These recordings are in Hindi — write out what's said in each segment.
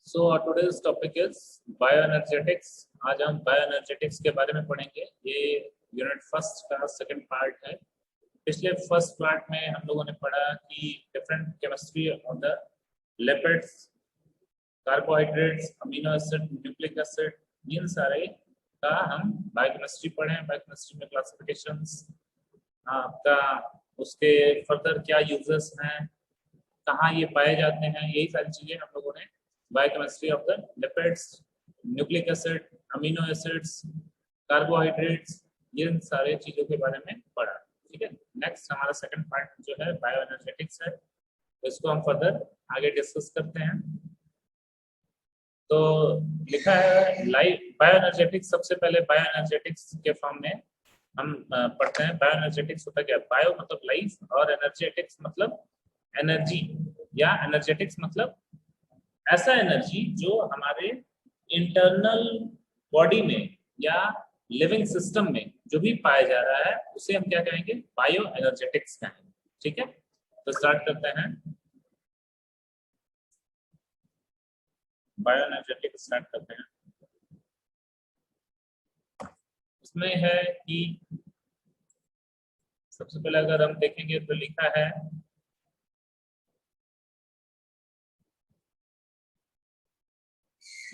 So today's topic is bioenergetics. आज हम बायोएनर्जेटिक्स के बारे में पढ़ेंगे। ये यूनिट फर्स्ट का सेकंड पार्ट है। पिछले फर्स्ट पार्ट में हम लोगों ने पढ़ा कि different chemistry of the lipids, carbohydrates, amino acid, nucleic acid, इन सारे का हम बायोकेमिस्ट्री पढ़े। बायोकेमिस्ट्री में क्लासिफिकेशंस आपका, उसके फर्दर क्या यूजेस हैं, कहाँ ये पाए जाते हैं, यही सारी चीजें हम लोगों ने biochemistry of the lipids, nucleic acid, amino acids, carbohydrates, इन सारे चीजों के बारे में पढ़ा। ठीक है, नेक्स्ट हमारा सेकंड पार्ट जो है बायोएनर्जेटिक्स है, तो इसको हम फर्दर आगे डिस्कस करते हैं। तो लिखा है लाइफ बायोएनर्जेटिक्स। सबसे पहले बायोएनर्जेटिक्स के फॉर्म में हम पढ़ते हैं। बायोएनर्जेटिक्स होता क्या है? बायो मतलब लाइफ और एनर्जेटिक्स मतलब एनर्जी, या एनर्जेटिक्स मतलब ऐसा एनर्जी जो हमारे इंटरनल बॉडी में या लिविंग सिस्टम में जो भी पाया जा रहा है उसे हम क्या कहेंगे? बायो एनर्जेटिक्स कहेंगे। ठीक है, तो स्टार्ट करते हैं। बायो एनर्जेटिक्स स्टार्ट करते हैं। इसमें है कि सबसे पहले अगर हम देखेंगे तो लिखा है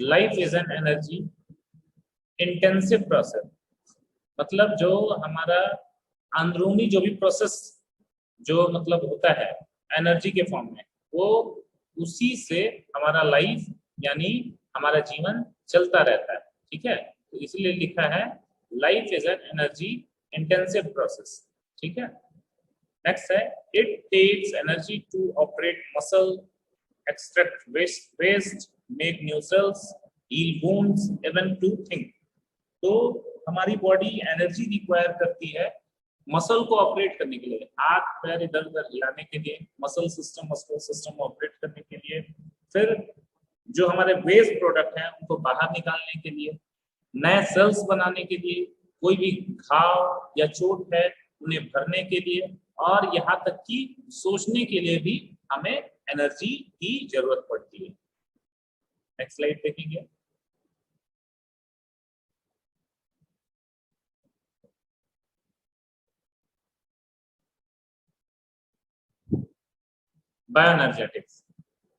life is an energy intensive process. मतलब जो हमारा अंदरूनी जो भी प्रोसेस जो मतलब होता है एनर्जी के फॉर्म में, वो उसी से हमारा लाइफ यानी हमारा जीवन चलता रहता है। ठीक है, तो इसलिए लिखा है life is an energy intensive process. ठीक है, नेक्स्ट है it takes energy to operate muscle, extract waste, make new cells, heal wounds, even to think। तो हमारी बॉडी एनर्जी रिक्वायर करती है मसल को ऑपरेट करने के लिए, हाथ पैर इधर उधर हिलाने के लिए, मसल सिस्टम ऑपरेट करने के लिए, फिर जो हमारे वेस्ट प्रोडक्ट हैं उनको बाहर निकालने के लिए, नए सेल्स बनाने के लिए, कोई भी घाव या चोट है उन्हें भरने के लिए, और यहाँ तक कि सोचने के लिए भी हमें एनर्जी की जरूरत पड़ती है। नेक्स्ट स्लाइड देखेंगे। बायोएनर्जेटिक्स।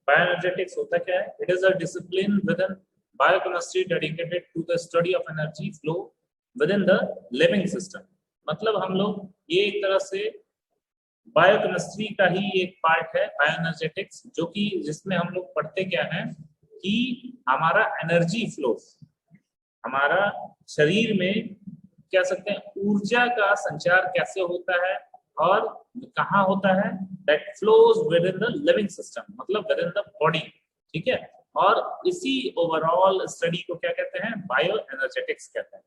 बायोएनर्जेटिक्स होता क्या है? It is a discipline within biochemistry dedicated to the study of energy flow within the living system. मतलब हम लोग ये एक तरह से बायोकेमिस्ट्री का ही एक पार्ट है बायोएनर्जेटिक्स, जो कि जिसमें हम लोग पढ़ते क्या है कि हमारा एनर्जी फ्लो, हमारा शरीर में कह सकते हैं ऊर्जा का संचार कैसे होता है और कहाँ होता है, that flows with in the living system, मतलब विद इन द बॉडी। ठीक है, और इसी ओवरऑल स्टडी को क्या कहते हैं? बायो एनर्जेटिक्स कहते हैं।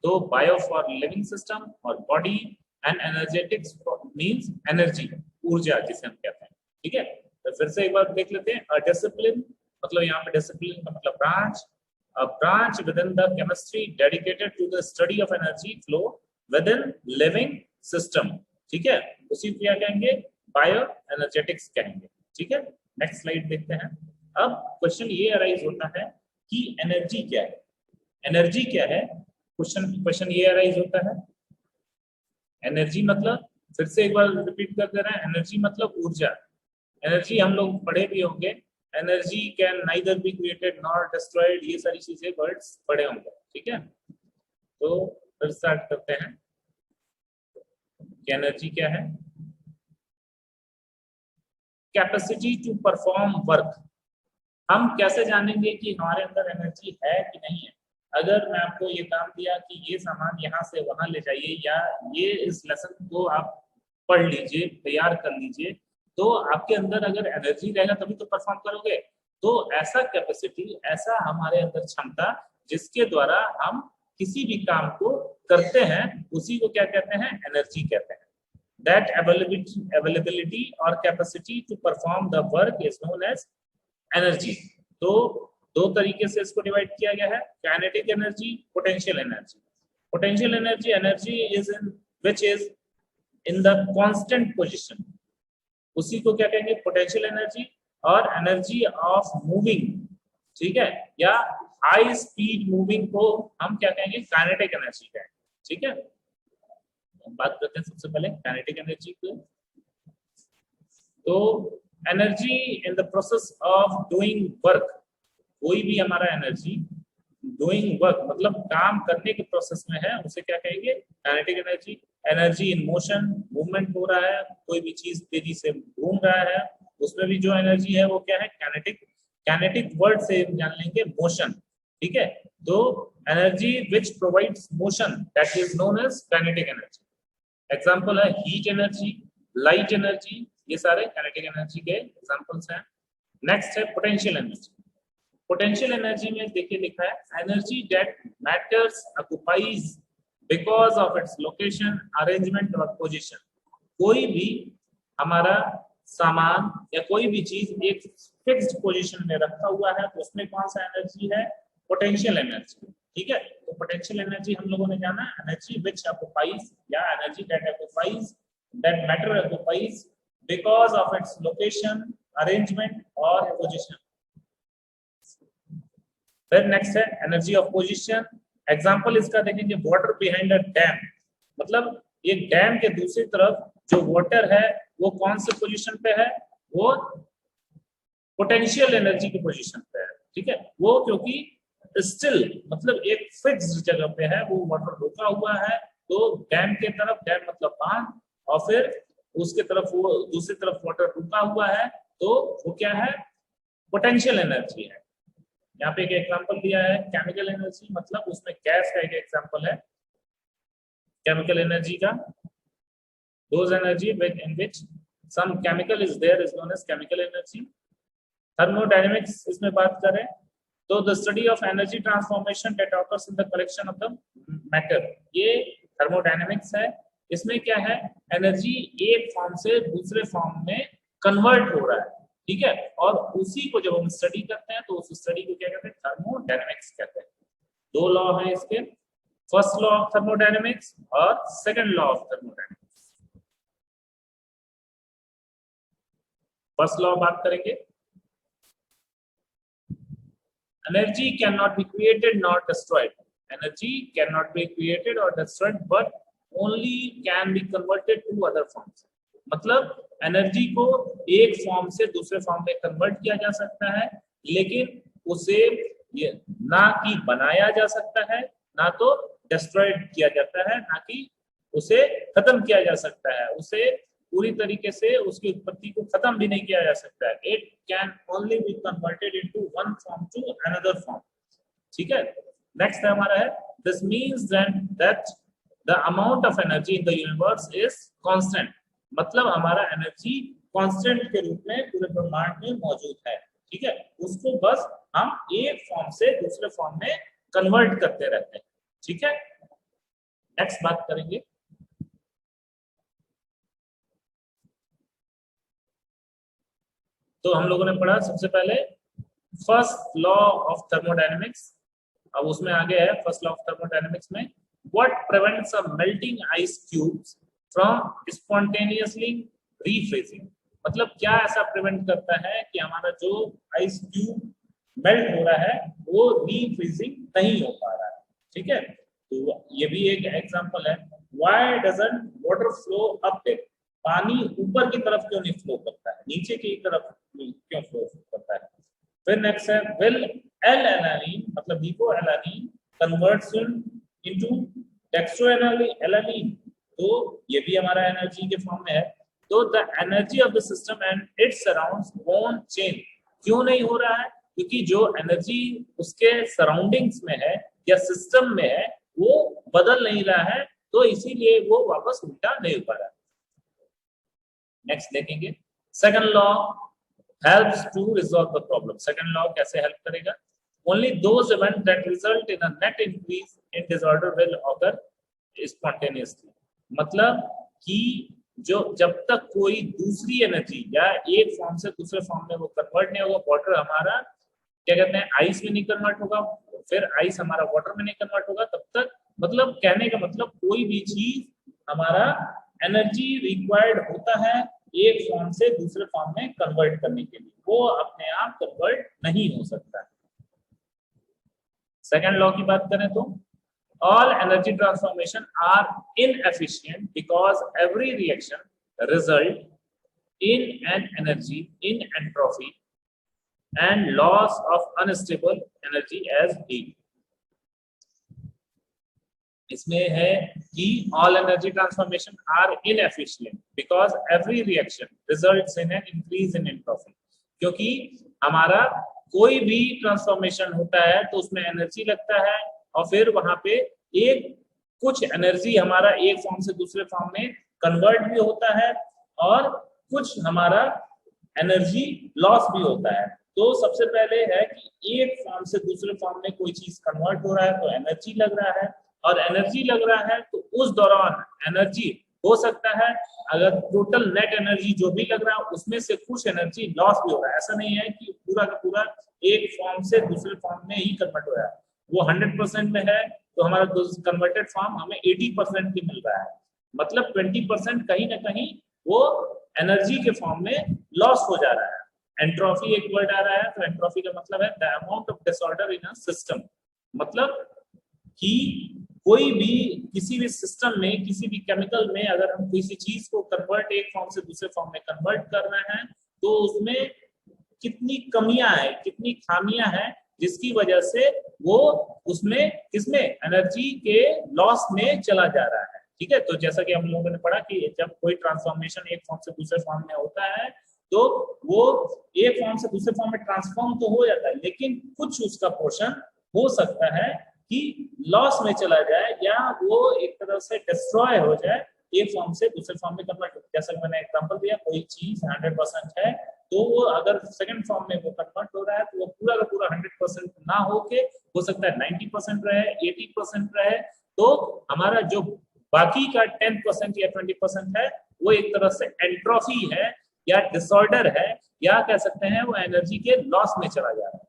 तो बायो फॉर लिविंग सिस्टम और body, and energetics means energy, ऊर्जा जिसे हम कहते हैं। ठीक है, तो फिर से एक बार देख लेते हैं। डिसिप्लिन मतलब यहाँ पे डिसिप्लिन का मतलब branch, a branch within the chemistry dedicated to the study of energy flow within living system। ठीक है, उसी को क्या कहेंगे? बायो एनर्जेटिक्स कहेंगे। ठीक है, नेक्स्ट स्लाइड देखते हैं। अब क्वेश्चन ये अराइज होता है कि एनर्जी क्या है? एनर्जी क्या है? क्वेश्चन ये अराइज होता है, एनर्जी मतलब, फिर से एक बार रिपीट कर दे रहे हैं, एनर्जी मतलब ऊर्जा। एनर्जी हम लोग पढ़े भी होंगे, energy can neither be created nor destroyed, ये सारी चीजें वर्ड्स पढ़े होंगे। ठीक है, तो फिर स्टार्ट करते हैं कि एनर्जी क्या है। Capacity to perform work. हम कैसे जानेंगे कि हमारे अंदर एनर्जी है कि नहीं है? अगर मैं आपको ये काम दिया कि ये सामान यहाँ से वहां ले जाइए, या ये इस लेसन को आप पढ़ लीजिए, तैयार कर लीजिए, तो आपके अंदर अगर एनर्जी रहेगा तभी तो परफॉर्म करोगे। तो ऐसा कैपेसिटी, ऐसा हमारे अंदर क्षमता जिसके द्वारा हम किसी भी काम को करते हैं, उसी को क्या कहते हैं? एनर्जी कहते हैं। दैट अवेलेबिलिटी और capacity to perform the work is known as energy. तो दो तरीके से इसको डिवाइड किया गया है, kinetic energy, potential energy. Potential energy, energy is in which is in the constant position, उसी को क्या कहेंगे? Potential energy. और एनर्जी ऑफ मूविंग ठीक है, या हाई स्पीड मूविंग को हम क्या कहेंगे, काइनेटिक एनर्जी कहेंगे। ठीक है, बात करते हैं सबसे पहले काइनेटिक एनर्जी को। तो energy in the process of doing work, कोई भी हमारा एनर्जी डूइंग वर्क मतलब काम करने के प्रोसेस में है, उसे क्या कहेंगे, kinetic energy. Energy in motion, movement हो रहा है, कोई भी चीज तेजी से घूम रहा है, उसमें भी जो एनर्जी है वो क्या है, काइनेटिक। काइनेटिक वर्ड से जान लेंगे मोशन। ठीक है, तो energy which provides motion that is known as kinetic energy. Example है हीट एनर्जी, लाइट एनर्जी, ये सारे काइनेटिक एनर्जी के एग्जांपल्स हैं। नेक्स्ट है पोटेंशियल एनर्जी। पोटेंशियल एनर्जी में देखिए लिखा है energy that matters occupies because of its location, arrangement और पोजीशन। कोई भी हमारा सामान या कोई भी चीज एक फिक्स्ड पोजीशन में रखा हुआ है तो उसमें कौन सा एनर्जी है, पोटेंशियल एनर्जी। ठीक है, तो पोटेंशियल एनर्जी हम लोगों ने जाना एनर्जी विच ऑक्युपाइज या energy that occupies, that matter occupies because of its location, arrangement और पोजीशन। फिर नेक्स्ट है एनर्जी ऑफ पोजीशन। एग्जांपल इसका देखेंगे वाटर बिहाइंड अ डैम, मतलब एक डैम के दूसरी तरफ जो वाटर है वो कौन से पोजीशन पे है, वो पोटेंशियल एनर्जी की पोजीशन पे है। ठीक है, वो क्योंकि स्टिल मतलब एक फिक्स्ड जगह पे है, वो वाटर रुका हुआ है, तो डैम के तरफ, डैम मतलब बांध, और फिर उसके तरफ वो दूसरी तरफ वाटर रुका हुआ है, तो वो क्या है, पोटेंशियल एनर्जी है। यहाँ पे एक एग्जांपल दिया है केमिकल एनर्जी, मतलब उसमें गैस का एक एग्जांपल है केमिकल एनर्जी का। those energy in which some chemical is there is known as chemical energy। Thermodynamics इसमें बात करें तो the study of energy transformation that occurs in the collection of the matter, ये थर्मोडायनेमिक्स है। इसमें क्या है, एनर्जी एक फॉर्म से दूसरे फॉर्म में कन्वर्ट हो रहा है। ठीक है, और उसी को जब हम स्टडी करते हैं तो उस स्टडी को क्या कहते हैं, थर्मोडायनेमिक्स कहते हैं। दो लॉ है इसके, फर्स्ट लॉ ऑफ थर्मोडायनेमिक्स और second law of thermodynamics. First law बात करेंगे, energy cannot be created not destroyed. Energy cannot be created और destroyed but only can be converted to other forms. मतलब एनर्जी को एक फॉर्म से दूसरे फॉर्म में कन्वर्ट किया जा सकता है, लेकिन उसे ना कि बनाया जा सकता है, ना तो डिस्ट्रॉयड किया जाता है, ना कि उसे खत्म किया जा सकता है। उसे पूरी तरीके से उसकी उत्पत्ति को खत्म भी नहीं किया जा सकता है। It can only be converted into one form to another form. ठीक है, नेक्स्ट हमारा है this means that the amount of energy in the universe is constant. मतलब हमारा एनर्जी कांस्टेंट के रूप में पूरे ब्रह्मांड में मौजूद है। ठीक है, उसको बस हम एक फॉर्म से दूसरे फॉर्म में कन्वर्ट करते रहते हैं। ठीक है, नेक्स्ट बात करेंगे, तो हम लोगों ने पढ़ा सबसे पहले फर्स्ट लॉ ऑफ थर्मोडायनेमिक्स। अब उसमें आगे है फर्स्ट लॉ ऑफ थर्मोडायनेमिक्स में what prevents a melting ice cubes from spontaneously refreezing. मतलब क्या ऐसा प्रिवेंट करता है कि हमारा जो आइस क्यूब मेल्ट हो रहा है वो रीफ्रीजिंग नहीं हो पा रहा है। ठीक है, तो ये भी एक एग्जांपल है। Why doesn't water flow upward, पानी ऊपर की तरफ क्यों नहीं फ्लो करता है, नीचे की तरफ क्यों फ्लो करता है। फिर नेक्स्ट है विल एल एलानीन मतलब hypo alanine converts into dextro alanine, तो ये भी हमारा एनर्जी के फॉर्म में है। तो the energy of the system and it's surrounds won't change. क्यों नहीं हो रहा है, क्योंकि जो एनर्जी उसके सराउंडिंग्स में है या सिस्टम में है वो बदल नहीं रहा है, तो इसीलिए वो वापस उल्टा नहीं हो पा रहा है। नेक्स्ट देखेंगे second law helps to resolve the problem। second law कैसे help करेगा, only those events that result in a net increase in disorder will occur spontaneously। मतलब कि जो जब तक कोई दूसरी एनर्जी या एक फॉर्म से दूसरे फॉर्म में वो कन्वर्ट नहीं होगा, वाटर हमारा क्या कहते हैं आइस में नहीं कन्वर्ट होगा, फिर आइस हमारा वाटर में नहीं कन्वर्ट होगा, तब तक मतलब कहने का मतलब कोई भी चीज हमारा एनर्जी रिक्वायर्ड होता है एक फॉर्म से दूसरे फॉर्म में कन्वर्ट करने के लिए, वो अपने आप कन्वर्ट नहीं हो सकता है। सेकेंड लॉ की बात करें तो all energy transformation are inefficient because every reaction result in an energy in entropy and loss of unstable energy as heat. इसमें है कि all energy transformation are inefficient because every reaction results in an increase in entropy. क्योंकि हमारा कोई भी ट्रांसफॉर्मेशन होता है तो उसमें एनर्जी लगता है और फिर वहां पे एक कुछ एनर्जी हमारा एक फॉर्म से दूसरे फॉर्म में कन्वर्ट भी होता है और कुछ हमारा एनर्जी लॉस भी होता है। तो सबसे पहले है कि एक फॉर्म से दूसरे फॉर्म में कोई चीज कन्वर्ट हो रहा है तो एनर्जी लग रहा है, और एनर्जी लग रहा है तो उस दौरान एनर्जी हो सकता है अगर टोटल नेट एनर्जी जो भी लग रहा है उसमें से कुछ एनर्जी लॉस भी हो रहा है। ऐसा नहीं है कि पूरा का पूरा एक फॉर्म से दूसरे फॉर्म में ही कन्वर्ट हो रहा है। वो 100% में है तो हमारा कन्वर्टेड फॉर्म हमें 80% ही मिल रहा है, मतलब 20% कहीं ना कहीं वो एनर्जी के फॉर्म में लॉस हो जा रहा है। एंट्रोपी एक वर्ड आ रहा है, तो एंट्रोपी का मतलब है the amount of disorder in a system, मतलब कि कोई भी किसी भी सिस्टम में किसी भी केमिकल में अगर हम किसी चीज को कन्वर्ट एक फॉर्म से दूसरे फॉर्म में कन्वर्ट कर रहे हैं तो उसमें कितनी कमियां हैं, कितनी खामियां हैं, जिसकी वजह से वो उसमें किसमें एनर्जी के लॉस में चला जा रहा है। ठीक है, तो जैसा कि हम लोगों ने पढ़ा कि जब कोई ट्रांसफॉर्मेशन एक फॉर्म से दूसरे फॉर्म में होता है तो वो एक फॉर्म से दूसरे फॉर्म में ट्रांसफॉर्म तो हो जाता है, लेकिन कुछ उसका पोर्शन हो सकता है कि लॉस में चला जाए या वो एक तरह से डिस्ट्रॉय हो जाए, एक फॉर्म से दूसरे फॉर्म में कन्वर्ट। जैसा मैंने एग्जांपल दिया, कोई चीज 100% है तो वो अगर सेकंड फॉर्म में वो कन्वर्ट हो रहा है तो वो पूरा का पूरा 100% ना होके हो सकता है 90% रहे, 80% रहे, तो हमारा जो बाकी का 10% या 20% है वो एक तरह से एंट्रोपी है या डिसऑर्डर है या कह सकते हैं वो एनर्जी के लॉस में चला जा रहा है।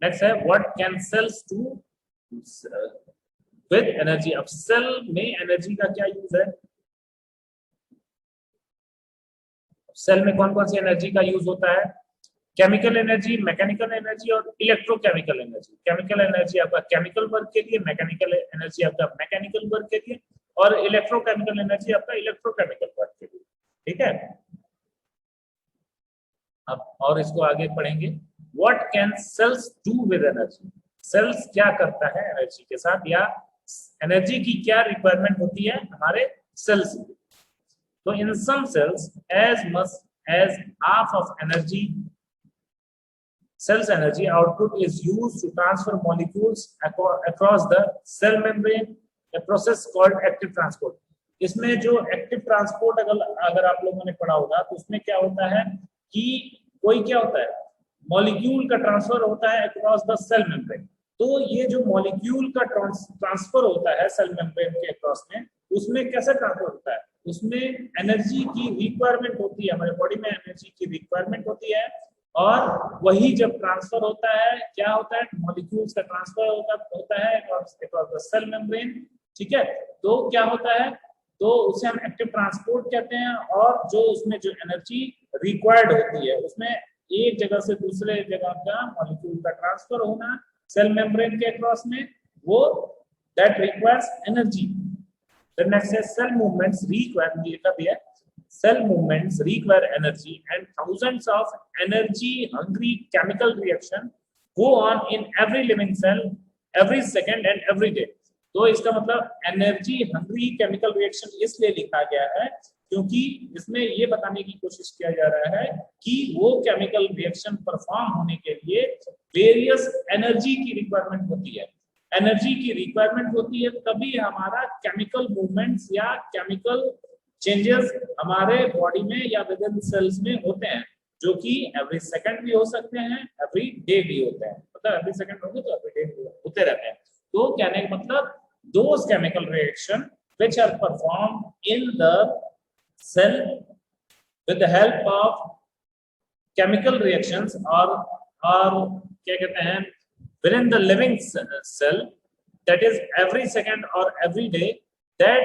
नेक्स्ट है what can cells do with energy. अब सेल में एनर्जी का क्या यूज है, सेल में कौन कौन सी एनर्जी का यूज होता है? केमिकल एनर्जी, मैकेनिकल एनर्जी और इलेक्ट्रोकेमिकल एनर्जी। केमिकल एनर्जी आपका केमिकल वर्क के लिए, मैकेनिकल एनर्जी आपका मैकेनिकल वर्क के लिए और इलेक्ट्रोकेमिकल एनर्जी आपका इलेक्ट्रोकेमिकल वर्क के लिए। ठीक है, अब और इसको आगे पढ़ेंगे। What can cells do with energy. Cells क्या करता है एनर्जी के साथ, या एनर्जी की क्या रिक्वायरमेंट होती है हमारे सेल्स में। तो in some cells as much as half of energy cells energy output is used to transfer molecules across the cell membrane, a process called active transport। इसमें जो एक्टिव ट्रांसपोर्ट अगर आप लोगों ने पढ़ा होगा तो उसमें क्या होता है कि कोई क्या होता है मॉलिक्यूल का ट्रांसफर होता है अक्रॉस द सेल मेम्ब्रेन। तो ये जो मॉलिक्यूल का ट्रांसफर होता है सेल मेम्ब्रेन के अक्रॉस में, उसमें कैसे ट्रांसफर होता है, उसमें एनर्जी की रिक्वायरमेंट होती है, हमारे बॉडी में एनर्जी की रिक्वायरमेंट होती है, और वही जब ट्रांसफर होता है क्या होता है मॉलिक्यूल्स का ट्रांसफर होता है अक्रॉस द सेल मेम्ब्रेन। ठीक है, तो क्या होता है, तो उसे हम एक्टिव ट्रांसपोर्ट कहते हैं। और जो उसमें जो एनर्जी रिक्वायर्ड होती है उसमें एक जगह से दूसरे जगह का मॉलिक्यूल का ट्रांसफर होना सेल मेम्ब्रेन के अक्रॉस में, वो that requires energy. The next is cell movements require cell movements require energy, and thousands of energy hungry chemical reaction go on in every living cell every second and every day। तो इसका मतलब एनर्जी हंग्री केमिकल रिएक्शन इसलिए लिखा गया है क्योंकि इसमें ये बताने की कोशिश किया जा रहा है कि वो केमिकल रिएक्शन परफॉर्म होने के लिए वेरियस एनर्जी की रिक्वायरमेंट होती है। एनर्जी की रिक्वायरमेंट होती है तभी हमारा केमिकल मूवमेंट्स या केमिकल चेंजेस हमारे बॉडी में या विद इन सेल्स में होते हैं, जो कि एवरी सेकंड भी हो सकते हैं, एवरी डे भी होते हैं। मतलब एवरी सेकंड होंगे तो एवरी डे होते रहते हैं। तो कहने का मतलब those chemical reaction which are performed in the cell with the help of chemical reactions or क्या कहते हैं within the living cell, that is every second or every day, that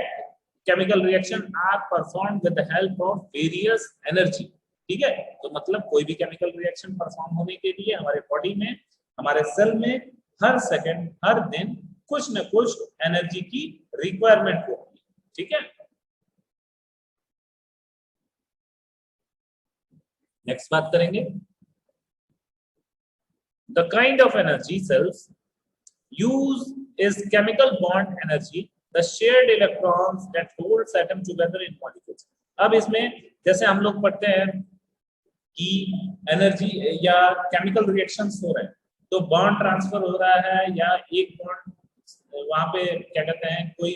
chemical reaction are performed with the help of various energy। ठीक है, तो मतलब कोई भी केमिकल रिएक्शन परफॉर्म होने के लिए हमारे बॉडी में हमारे सेल में हर सेकंड हर दिन कुछ न कुछ एनर्जी की रिक्वायरमेंट होती है, ठीक है। नेक्स्ट बात करेंगे, the kind of energy cells use is chemical bond energy, the shared electrons that holds atom together in molecules। अब इसमें जैसे हम लोग पढ़ते हैं कि एनर्जी या केमिकल रिएक्शंस हो रहे हैं, तो बॉन्ड ट्रांसफर हो रहा है या एक बॉन्ड वहां पे क्या कहते हैं कोई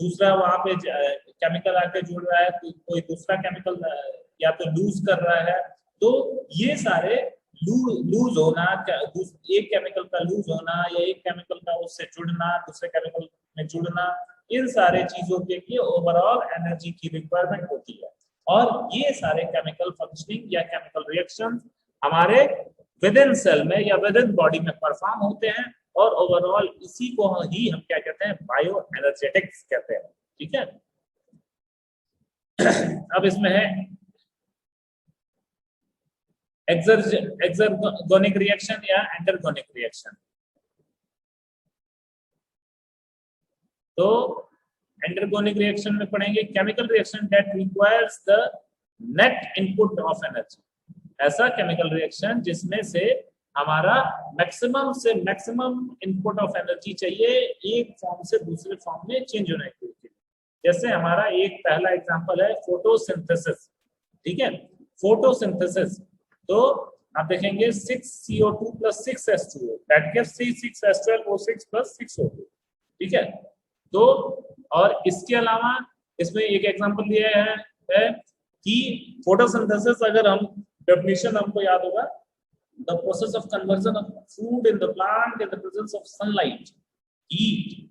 दूसरा वहां पे केमिकल आके जुड़ रहा है, तो कोई दूसरा केमिकल या तो लूज कर रहा है, तो ये सारे लूज होना, एक केमिकल का लूज होना या एक केमिकल का उससे जुड़ना दूसरे केमिकल में जुड़ना, इन सारे चीजों के लिए ओवरऑल एनर्जी की रिक्वायरमेंट होती है। और ये सारे केमिकल फंक्शनिंग या केमिकल रिएक्शन हमारे विद इन सेल में या विद इन बॉडी में परफॉर्म होते हैं, और ओवरऑल इसी को ही हम क्या कहते हैं, बायो एनर्जेटिक्स कहते हैं, ठीक है। अब इसमें है एक्सर्गोनिक रिएक्शन या एंडरगोनिक रिएक्शन। तो एंडरगोनिक रिएक्शन में पढ़ेंगे chemical reaction that requires the net input of energy, ऐसा केमिकल रिएक्शन जिसमें से हमारा मैक्सिमम से मैक्सिमम इनपुट ऑफ एनर्जी चाहिए एक फॉर्म से दूसरे फॉर्म में चेंज होने के लिए। जैसे हमारा एक पहला एग्जांपल है फोटोसिंथेसिस, ठीक है। फोटोसिंथेसिस तो आप देखेंगे 6CO2 + 6H2O that gives 6H12O6 + 6O2, ठीक है। तो और इसके अलावा इसमें एक एग्जांपल दिया है कि फोटोसिंथेसिस, अगर हम डेफिनेशन हमको याद होगा, the process of conversion of food in the plant in the presence of sunlight, heat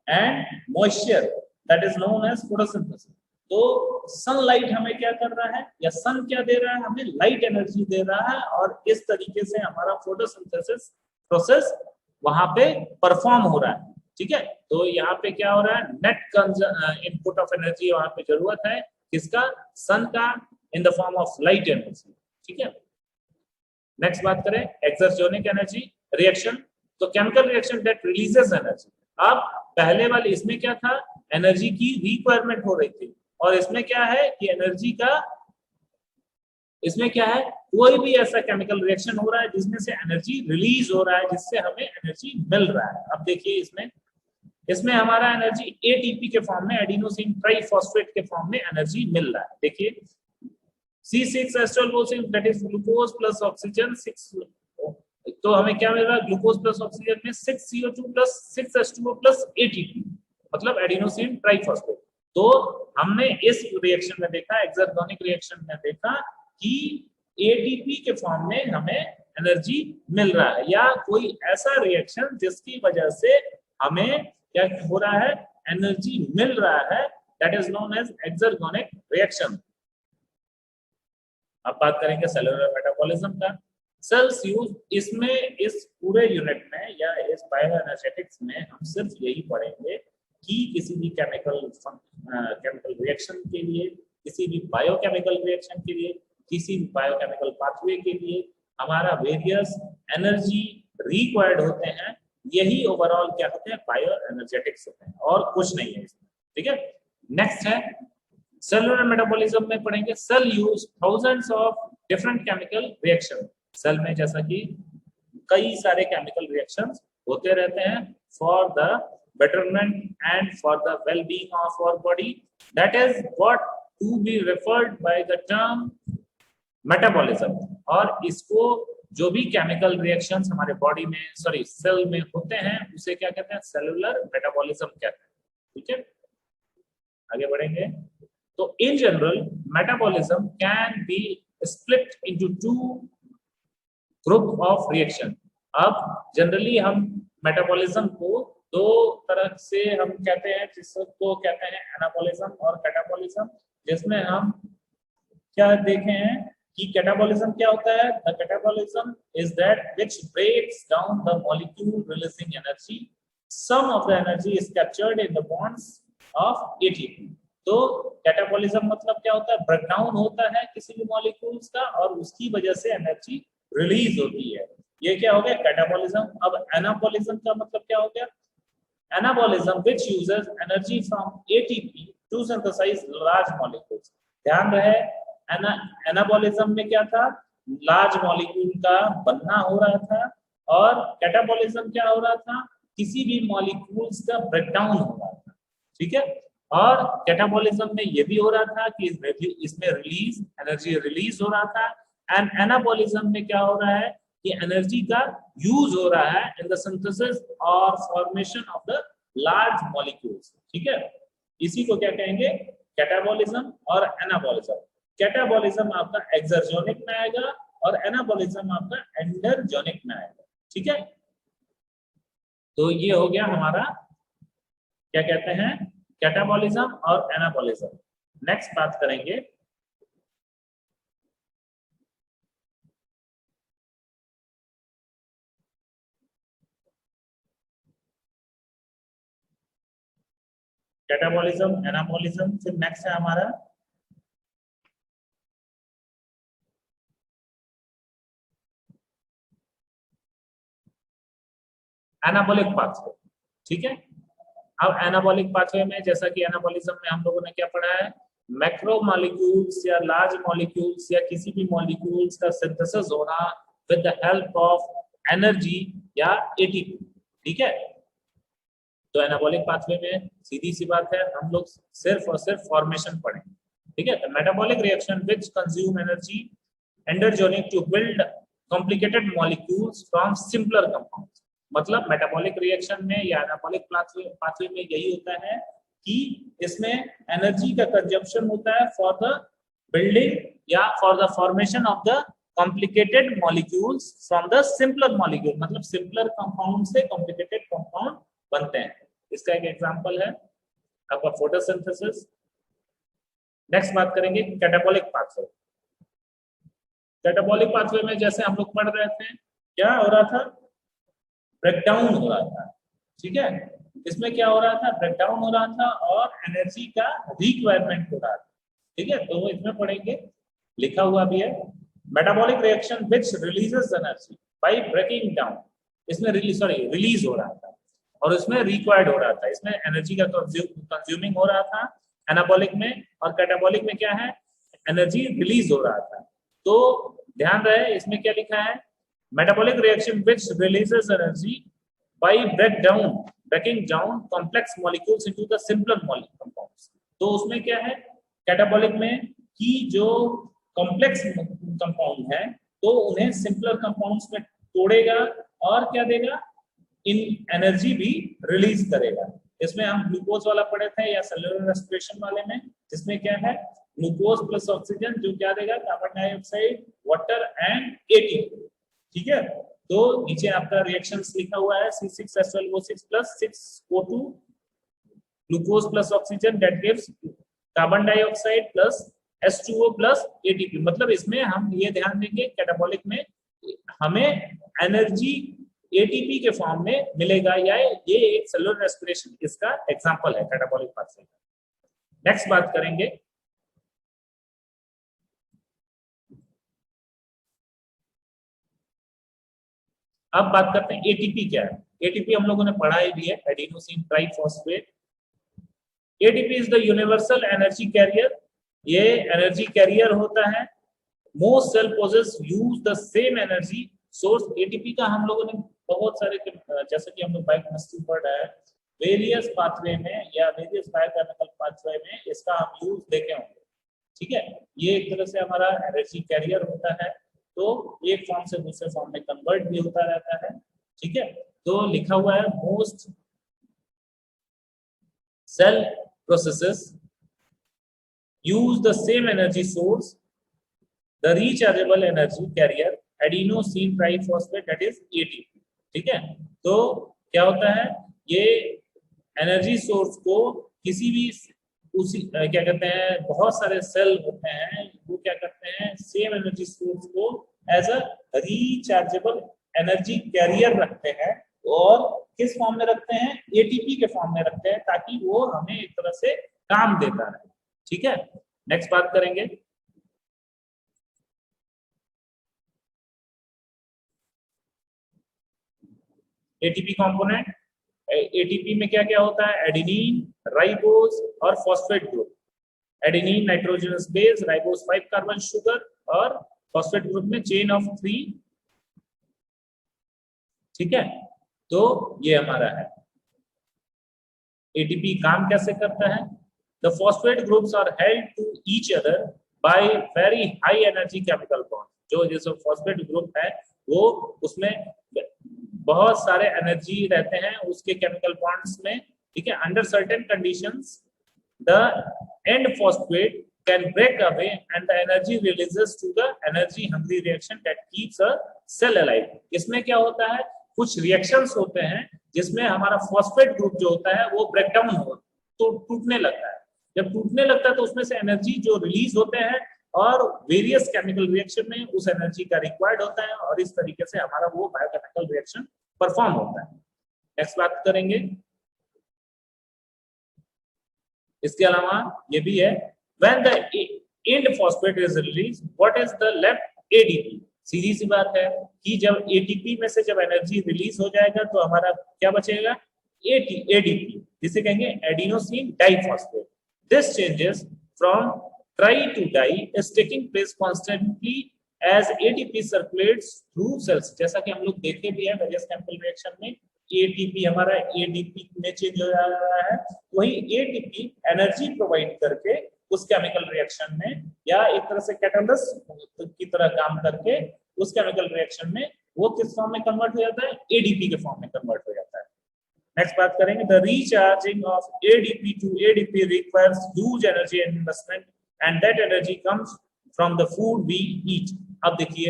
and moisture, that is known as photosynthesis. तो सनलाइट हमें क्या कर रहा है, या सन क्या दे रहा है, हमें लाइट एनर्जी दे रहा है, और इस तरीके से हमारा फोटोसिंथेसिस प्रोसेस वहां पे परफॉर्म हो रहा है, ठीक है। तो यहाँ पे क्या हो रहा है, नेट इनपुट ऑफ एनर्जी वहां पे जरूरत है किसका, सन का, इन the form of light energy, ठीक है। नेक्स्ट बात करें एक्सर्गोनिक एनर्जी रिएक्शन, तो chemical reaction that releases energy. अब पहले वाले इसमें क्या था, एनर्जी की रिक्वायरमेंट हो रही थी, और इसमें क्या है कि एनर्जी का, इसमें क्या है, कोई भी ऐसा केमिकल रिएक्शन हो रहा है जिसमें से एनर्जी रिलीज हो रहा है, जिससे हमें एनर्जी मिल रहा है। अब देखिए इसमें हमारा एनर्जी एटीपी के फॉर्म में, एडिनोसिन ट्राइफॉस्फेट के फॉर्म में एनर्जी मिल रहा है। देखिए C6H12O6 that is glucose plus oxygen 6, तो हमें क्या मिल रहा है, ग्लूकोज प्लस ऑक्सीजन में 6CO2 + 6H2O + ATP, मतलब एडिनोसिन ट्राइफॉस्फेट। तो हमने इस रिएक्शन में देखा, एक्सर्गोनिक रिएक्शन में देखा कि एटीपी के फॉर्म में हमें एनर्जी मिल रहा है, या कोई ऐसा रिएक्शन जिसकी वजह से हमें क्या हो रहा है, एनर्जी मिल रहा है, that is known as exergonic reaction. अब बात करेंगे सेलुलर मेटाबॉलिज्म का। सेल्स यूज, इसमें इस पूरे यूनिट में या इस बायो एनर्जेटिक्स में हम सिर्फ यही पढ़ेंगे कि किसी भी केमिकल रिएक्शन के लिए, किसी भी बायोकेमिकल रिएक्शन के लिए, किसी भी बायोकेमिकल पाथवे के लिए हमारा वेरियस एनर्जी रिक्वायर्ड होते हैं, यही ओवरऑल क्या होते हैं, बायो एनर्जेटिक्स होते हैं, और कुछ नहीं है इसमें, ठीक है। नेक्स्ट है सेलुलर मेटाबॉलिज्म में पढ़ेंगे cell use thousands of different chemical reaction. Cell में जैसा कि कई सारे केमिकल रिएक्शंस होते रहते हैं for the betterment and for the well-being of our body, that is what to be referred by the term metabolism। और इसको जो भी केमिकल रिएक्शंस हमारे बॉडी में, सॉरी सेल में होते हैं, उसे क्या कहते हैं, सेलुलर मेटाबॉलिज्म कहते हैं, ठीक है। आगे बढ़ेंगे, तो in general metabolism can be split into 2 group of reaction. अब जनरली हम मेटाबॉलिज्म को दो तरह से हम कहते हैं, जिसको कहते हैं एनाबॉलिज्म और कैटाबॉलिज्म, जिसमें हम क्या देखे हैं कि कैटाबॉलिज्म क्या होता है, the catabolism is that which breaks down the molecule releasing energy, some of the energy is captured in the bonds of ATP. तो कैटाबॉलिज्म मतलब क्या होता है, ब्रेकडाउन होता है किसी भी मॉलिक्यूल्स का, और उसकी वजह से एनर्जी रिलीज होती है। ये क्या हो गया कैटाबॉलिज्म। अब एनाबॉलिज्म का मतलब क्या हो गया, anabolism which uses energy from ATP to synthesize large molecules। ध्यान रहे एनाबॉलिज्म में क्या था, लार्ज मॉलिक्यूल का बनना हो रहा था, और कैटाबॉलिज्म क्या हो रहा था, किसी भी मॉलिक्यूल्स का ब्रेकडाउन हो रहा था। ठीक है, और कैटाबॉलिज्म में ये भी हो रहा था कि इसमें रिलीज एनर्जी रिलीज हो रहा था, एंड एनाबॉलिज्म में क्या हो रहा है कि एनर्जी का यूज हो रहा है इन द सिंथेसिस और formation of the large molecules. ठीक है, इसी को क्या कहेंगे, कैटाबॉलिज्म और एनाबॉलिज्म। कैटाबॉलिज्म आपका एक्सर्जोनिक में आएगा और एनाबॉलिज्म आपका एंडरजोनिक में आएगा। ठीक है, तो ये हो गया हमारा क्या कहते हैं कैटाबॉलिज्म और एनाबॉलिज्म। नेक्स्ट बात करेंगे कैटाबॉलिज्म एनाबॉलिज्म, फिर नेक्स्ट है हमारा एनाबॉलिक पाथवे। ठीक है, अब एनाबॉलिक पाथवे में जैसा कि एनाबॉलिज्म में हम लोगों ने क्या पढ़ा है, मैक्रो मॉलिक्यूल्स या लार्ज मॉलिक्यूल्स या किसी भी मॉलिक्यूल्स का सिंथेसिस होना with the help of energy या एटीपी। ठीक है, तो एनाबॉलिक पाथवे में सीधी सी बात है, हम लोग सिर्फ और सिर्फ फॉर्मेशन पढ़ेंगे। ठीक है, metabolic reaction which consume energy endergonic to build complicated molecules from simpler compounds. मतलब मेटाबॉलिक रिएक्शन में या एनाबॉलिक पाथवे में यही होता है कि इसमें एनर्जी का कंजप्शन होता है फॉर द बिल्डिंग या for the formation of the complicated molecules from the simpler molecule. मतलब सिंपलर कंपाउंड से कॉम्प्लिकेटेड कंपाउंड बनते हैं। इसका एक एग्जांपल है आपका फोटोसिंथेसिस। नेक्स्ट बात करेंगे कैटाबॉलिक पाथवे। कैटाबॉलिक पाथवे में जैसे हम लोग पढ़ रहे थे, क्या हो रहा था, ब्रेकडाउन हो रहा था। ठीक है, इसमें क्या हो रहा था, ब्रेकडाउन हो रहा था और एनर्जी का रिक्वायरमेंट हो रहा था। ठीक है, तो इसमें पढ़ेंगे, लिखा हुआ भी है, metabolic reaction which releases energy by breaking down. इसमें रिलीज हो रहा था और इसमें रिक्वायर्ड हो रहा था, इसमें एनर्जी का कंज्यूमिंग हो रहा था एनाबॉलिक में, और कैटाबॉलिक में क्या है, एनर्जी रिलीज हो रहा था। तो ध्यान रहे इसमें क्या लिखा है, metabolic reaction which releases energy by breaking down complex molecules into the simpler compounds। तो उसमें क्या है कैटाबॉलिक में कि जो कॉम्प्लेक्स कंपाउंड है तो उन्हें सिंपलर कंपाउंड्स में तोड़ेगा और क्या देगा, इन एनर्जी भी रिलीज करेगा। इसमें हम ग्लूकोज वाला पढ़े थे या सेलुलर रेस्पिरेशन वाले में, जिसमें क्या है ग्लूकोज प्लस ऑक्सीजन जो क्या देगा, carbon dioxide, water and ATP. ठीक है, तो नीचे आपका रिएक्शंस लिखा हुआ है C6H12O6 plus 6O2 glucose plus oxygen that gives carbon dioxide plus H2O plus ATP. मतलब इसमें हम ये ध्यान देंगे कैटाबॉलिक में हमें एनर्जी एटीपी के फॉर्म में मिलेगा, या ये एक सेलुलर रेस्पिरेशन इसका एग्जांपल है कैटाबॉलिक पाथवे। नेक्स्ट बात करेंगे अब बात करते हैं एटीपी क्या है। एटीपी हम लोगों ने पढ़ा ही भी है, adenosine triphosphate. ATP is the universal energy carrier, ये एनर्जी कैरियर होता है। Most cell processes use the same energy source. ATP का हम लोगों ने बहुत सारे जैसे कि हम लोग बायोकेमिस्ट्री पढ़ रहे हैं, वेरियस पाथवे में या वेरियस बायोकेमिकल पाथवे में इसका हम यूज देखे होंगे। ठीक है, ये एक तरह से हमारा एनर्जी कैरियर होता है, तो एक फॉर्म से दूसरे फॉर्म में कन्वर्ट भी होता रहता है। ठीक है, तो लिखा हुआ है most cell processes use the same energy source, the rechargeable energy carrier adenosine triphosphate that is ATP। ठीक है, तो क्या होता है, ये एनर्जी सोर्स को किसी भी उसी क्या कहते हैं, बहुत सारे सेल होते हैं वो क्या करते हैं, सेम एनर्जी सोर्स को as a rechargeable energy carrier रखते हैं, और किस फॉर्म में रखते हैं, एटीपी के फॉर्म में रखते हैं, ताकि वो हमें एक तरह से काम देता रहे। ठीक है, नेक्स्ट बात करेंगे एटीपी कंपोनेंट, एटीपी में क्या क्या होता है, एडेनिन, राइबोस और phosphate group. Adenine nitrogenous base, ribose 5 carbon sugar और फॉस्फेट ग्रुप में चेन ऑफ 3। ठीक है, तो ये हमारा है। एटीपी काम कैसे करता है? The phosphate groups are held to each other by very high energy chemical bond. जो जैसे फॉस्फेट ग्रुप है वो उसमें बहुत सारे एनर्जी रहते हैं उसके केमिकल बॉन्ड्स में। ठीक है, under certain conditions the end phosphate can break away and the energy releases to the energy hungry reaction that keeps a cell alive। इसमें क्या होता है, कुछ रिएक्शंस होते हैं जिसमें हमारा फॉस्फेट ग्रुप जो होता है वो ब्रेक डाउन हो तो टूटने लगता है। जब टूटने लगता है तो उसमें से एनर्जी जो रिलीज होते हैं और वेरियस केमिकल रिएक्शन में उस एनर्जी का रिक्वायर्ड होता है और इस तरीके से हमारा वो बायोकेमिकल रिएक्शन परफॉर्म होता है। नेक्स्ट बात करेंगे, इसके अलावा ये भी है, when the end phosphate is released, what is the left ADP? सीधी सी बात है कि जब ATP में से जब एनर्जी रिलीज हो जाएगा तो हमारा क्या बचेगा, ADP, जिसे कहेंगे adenosine diphosphate. This changes from tri to di is taking place constantly as ATP circulates through cells। जैसा कि हम लोग देखे भी है वेरियस केमिकल रिएक्शन में, ATP हमारा ADP में चेंज हो रहा है, वही ATP एनर्जी प्रोवाइड करके उस केमिकल रिएक्शन में या एक तरह से कैटलिस्ट की तरह काम करके उस केमिकल रिएक्शन में वो किस फॉर्म में कन्वर्ट हो जाता है, एडीपी के फॉर्म में कन्वर्ट हो जाता है। नेक्स्ट बात करेंगे, the recharging of ADP to ADP requires huge energy and investment and that energy comes from the food we eat. अब देखिए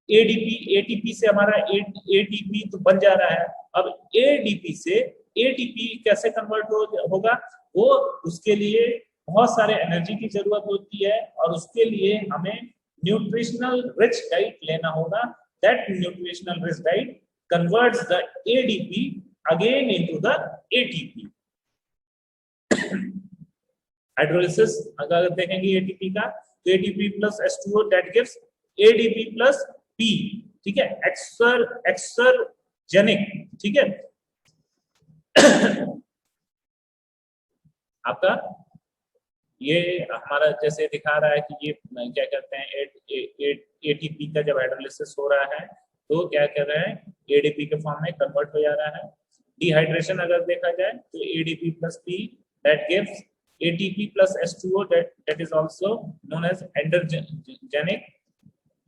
एटीपी से हमारा एटीपी तो बन जा रहा है, अब एडीपी से एटीपी कैसे कन्वर्ट होगा, वो उसके लिए बहुत सारे एनर्जी की जरूरत होती है और उसके लिए हमें न्यूट्रिशनल रिच डाइट लेना होगा। That nutritional rich diet converts the ADP again into the ATP. Hydrolysis अगर देखेंगे एटीपी का तो ATP plus H2O that gives ADP plus P. ठीक है, एक्सरजेनिक। ठीक है आपका ये हमारा जैसे दिखा रहा है कि ये क्या कहते हैं, एटीपी का जब हाइड्रोलिसिस हो रहा है तो क्या कर रहे हैं, एडीपी के फॉर्म में कन्वर्ट हो जा रहा है। डिहाइड्रेशन अगर देखा जाए तो ADP plus P that gives ATP plus H2O that is also known as endergonic.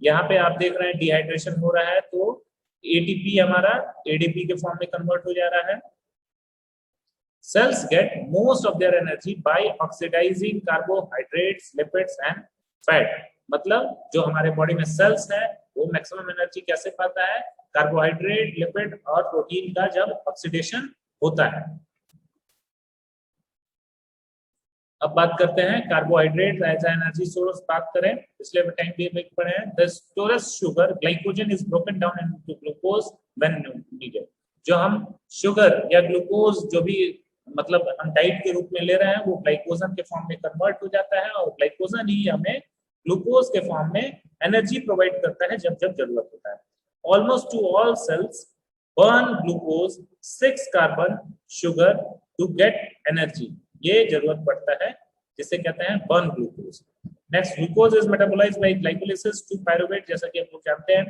यहाँ पे आप देख रहे हैं डिहाइड्रेशन हो रहा है तो एटीपी हमारा एडीपी के फॉर्म में कन्वर्ट हो जा रहा है। Cells get most of their energy by oxidizing carbohydrates, lipids and fat। मतलब जो हमारे बॉडी में सेल्स है वो मैक्सिमम एनर्जी कैसे पाता है, कार्बोहाइड्रेट, लिपिड और प्रोटीन का जब ऑक्सीडेशन होता है। अब बात करते हैं कार्बोहाइड्रेट एज एनर्जी सोर्स। बात करें पिछले टाइम भी पढ़े हैं, the storage sugar glycogen is broken down into glucose when needed. जो हम शुगर या ग्लूकोज जो भी मतलब हम डाइट के रूप में ले रहे हैं वो ग्लाइकोजन के फॉर्म में कन्वर्ट हो जाता है और ग्लाइकोजन ही हमें ग्लूकोज के फॉर्म में एनर्जी प्रोवाइड करता है जब जब जरूरत होता है। Almost to all cells burn glucose 6 carbon sugar to get energy. ये जरूरत पड़ता है जिसे कहते हैं burn glucose. Next, glucose is metabolized by glycolysis to pyruvate. जैसा कि आप लोग जानते हैं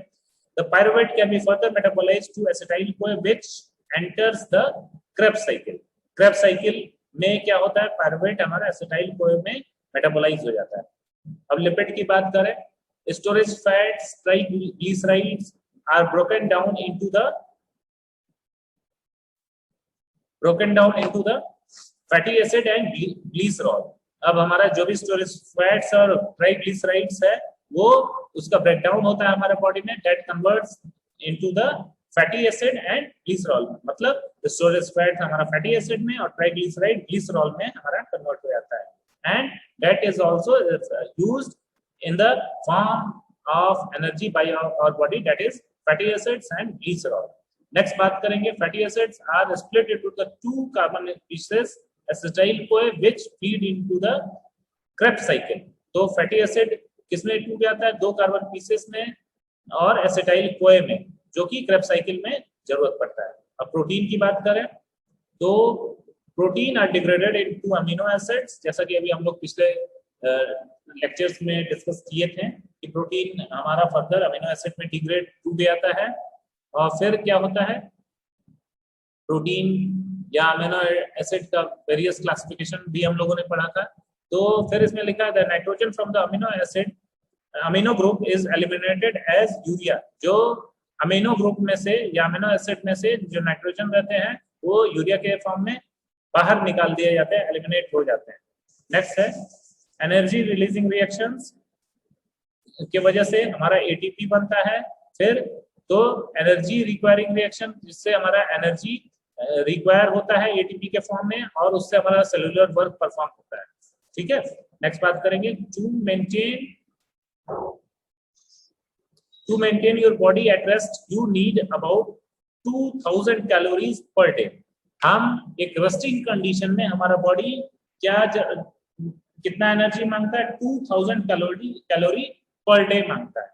the pyruvate can be further metabolized to acetyl CoA which enters the Krebs cycle. Krebs cycle में क्या होता है, पायरुवेट हमारा एसिटाइल-CoA में मेटाबोलाइज हो जाता है। अब लिपिड की बात करें, storage fats, triglycerides are broken down into the fatty acid and glycerol. अब हमारा जो भी स्टोरेज फैट्स और ट्राइग्लिसराइड्स है वो उसका ब्रेकडाउन होता है हमारे बॉडी में, that converts into the fatty acid and glycerol. मतलब स्टोरेज फैट हमारा फैटी एसिड में और ट्राइग्लिसराइड ग्लिसरॉल में हमारा कन्वर्ट हो जाता है and that is also used in the form of energy by our body, that is fatty acids and glycerol. Next बात करेंगे, fatty acids are split into the 2 carbon pieces acetyl CoA which feed into the Krebs cycle. तो फैटी एसिड किसमें टूट जाता है, 2 कार्बन पीसेस में और एसिटाइल-CoA में, जो कि क्रेब्स साइकिल में जरूरत पड़ता है। अब प्रोटीन की बात करें तो protein are degraded into amino acids, जैसा कि अभी हम लोग पिछले लेक्चर्स में डिस्कस किए थे कि प्रोटीन हमारा फर्दर अमीनो एसिड में डिग्रेड टूट जाता है और फिर क्या होता है, प्रोटीन या अमीनो एसिड का वेरियस क्लासिफिकेशन भी हम लोगों ने पढ़ा था। तो फिर इसमें लिखा है nitrogen from the amino acid amino group is eliminated as urea. जो अमीनो ग्रुप में से या अमीनो एसिड में से जो नाइट्रोजन रहते हैं वो यूरिया के फॉर्म में बाहर निकाल दिए जाते हैं, एलिमिनेट हो जाते हैं। नेक्स्ट है एनर्जी रिलीजिंग रिएक्शंस की वजह से हमारा एटीपी बनता है। फिर तो एनर्जी रिक्वायरिंग रिएक्शन जिससे हमारा एनर्जी रिक्वायर होता है एटीपी के फॉर्म में और उससे हमारा सेलुलर वर्क परफॉर्म होता है। ठीक है, नेक्स्ट बात करेंगे to maintain your body at rest you need about 2000 calories per day. हम एक रेस्टिंग कंडीशन में हमारा बॉडी कितना एनर्जी मांगता है, 2000 कैलोरी पर डे मांगता है।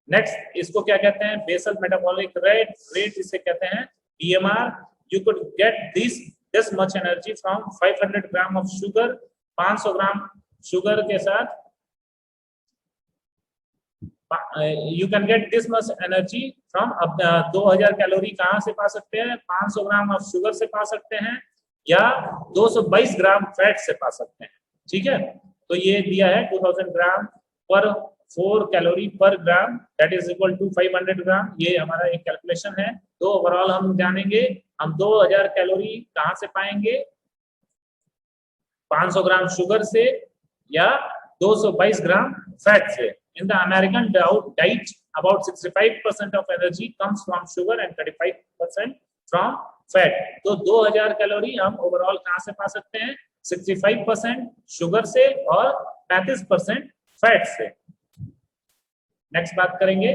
नेक्स्ट इसको क्या कहते हैं, बेसल मेटाबॉलिक रेट इसे कहते हैं BMR। You could get this much energy from 500 gram of sugar. 500 gram sugar के साथ you can get this much energy from. अब 2000 कैलोरी कहां से पा सकते हैं, 500 ग्राम ऑफ शुगर से पा सकते हैं या 222 ग्राम फैट से पा सकते हैं। ठीक है, तो ये दिया है 2000 ग्राम पर 4 calorie per gram that is equal to 500 gram. ये हमारा एक कैलकुलेशन है। तो ओवरऑल हम जानेंगे हम 2000 कैलोरी कहां से पाएंगे, 500 ग्राम शुगर से या 222 ग्राम फैट से। In the American diet about 65% of energy comes from sugar and 35% from fat। तो 2000 कैलोरी हम ओवरऑल कहां से पा सकते हैं, 65% शुगर से और 35% फैट से। नेक्स्ट बात करेंगे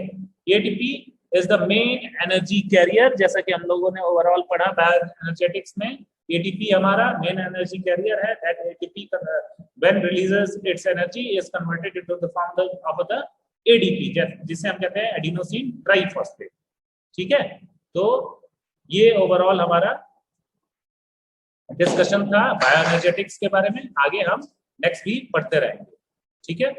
ATP is the main energy carrier. जैसा कि हम लोगों ने ओवरऑल पढ़ा बायोएनर्जेटिक्स में, एटीपी हमारा मेन एनर्जी कैरियर है। That ATP when releases its energy is converted into the form of the ADP जिसे हम कहते हैं एडिनोसिन ट्राइफॉस्फेट। ठीक है, तो ये ओवरऑल हमारा डिस्कशन था बायोएनर्जेटिक्स के बारे में। आगे हम नेक्स्ट भी पढ़ते रहेंगे। ठीक है।